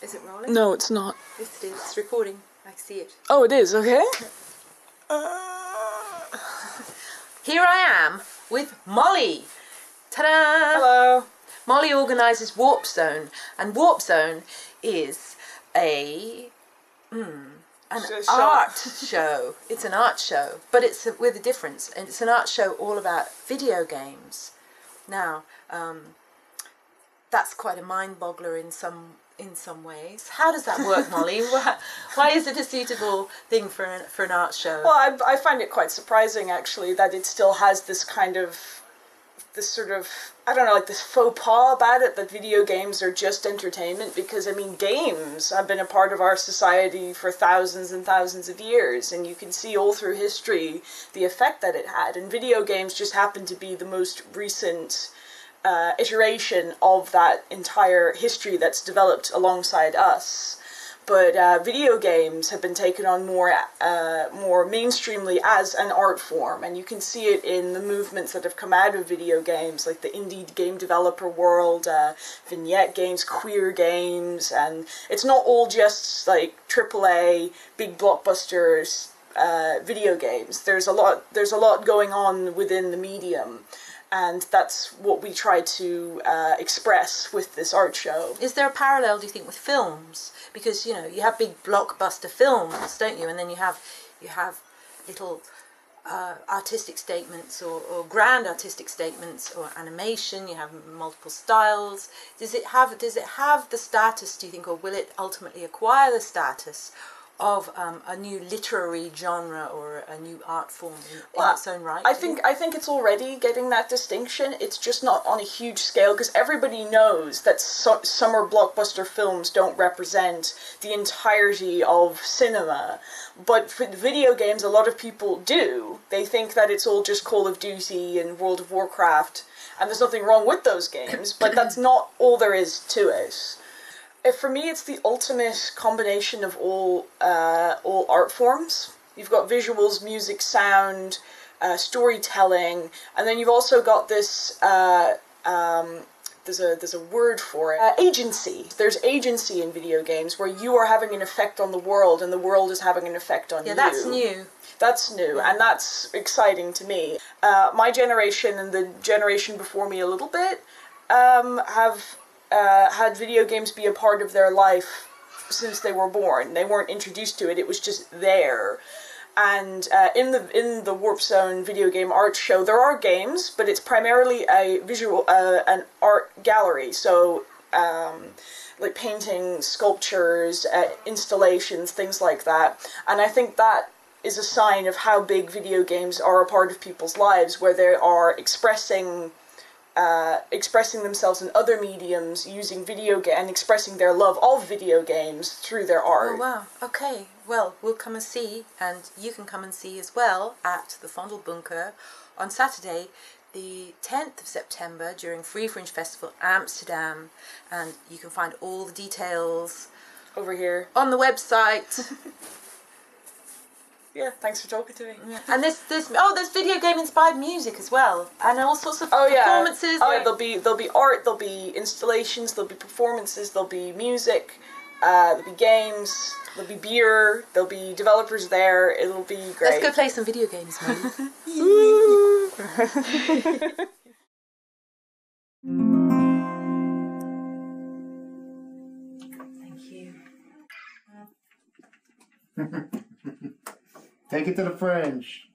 Is it rolling? No, it's not. Yes, it is. It's recording. I see it. Oh, it is, okay. Here I am with Molly. Ta-da! Hello. Molly organises Warp Zone, and Warp Zone is an art show. It's an art show, but it's with a difference, and it's an art show all about video games. Now, that's quite a mind-boggler in some ways. How does that work, Molly? Why is it a suitable thing for an art show? Well, I find it quite surprising, actually, that it still has this kind of, this sort of, I don't know, like this faux pas about it, that video games are just entertainment, because, I mean, games have been a part of our society for thousands and thousands of years, and you can see all through history the effect that it had, and video games just happen to be the most recent iteration of that entire history that's developed alongside us. But video games have been taken on more mainstreamly as an art form, and you can see it in the movements that have come out of video games, like the indie game developer world, vignette games, queer games, and it's not all just like AAA big blockbusters video games. There's a lot going on within the medium. And that's what we try to express with this art show. Is there a parallel, do you think, with films? Because, you know, you have big blockbuster films, don't you? And then you have little artistic statements or grand artistic statements or animation. You have multiple styles. Does it have the status, do you think, or will it ultimately acquire the status of a new literary genre or a new art form in its own right? I think it's already getting that distinction. It's just not on a huge scale, because everybody knows that summer blockbuster films don't represent the entirety of cinema. But for video games, a lot of people do. They think that it's all just Call of Duty and World of Warcraft, and there's nothing wrong with those games, but that's not all there is to it. For me, it's the ultimate combination of all art forms. You've got visuals, music, sound, storytelling, and then you've also got this, there's a word for it, agency. There's agency in video games where you are having an effect on the world and the world is having an effect on you. Yeah, that's new. That's new, and that's exciting to me. My generation and the generation before me a little bit have had video games be a part of their life since they were born. They weren't introduced to it, it was just there. And in the Warp Zone video game art show, there are games, but it's primarily an art gallery. So, like painting, sculptures, installations, things like that. And I think that is a sign of how big video games are a part of people's lives, where they are expressing themselves in other mediums, using and expressing their love of video games through their art. Oh wow, okay. Well, we'll come and see, and you can come and see as well at the Vondelbunker on Saturday, the 10th of September, during Free Fringe Festival Amsterdam, and you can find all the details over here on the website. Yeah, thanks for talking to me. Yeah. And there's video game inspired music as well, and all sorts of performances. Oh yeah, there'll be art, there'll be installations, there'll be performances, there'll be music, there'll be games, there'll be beer, there'll be developers there. It'll be great. Let's go play some video games, man. Thank you. Take it to the fringe.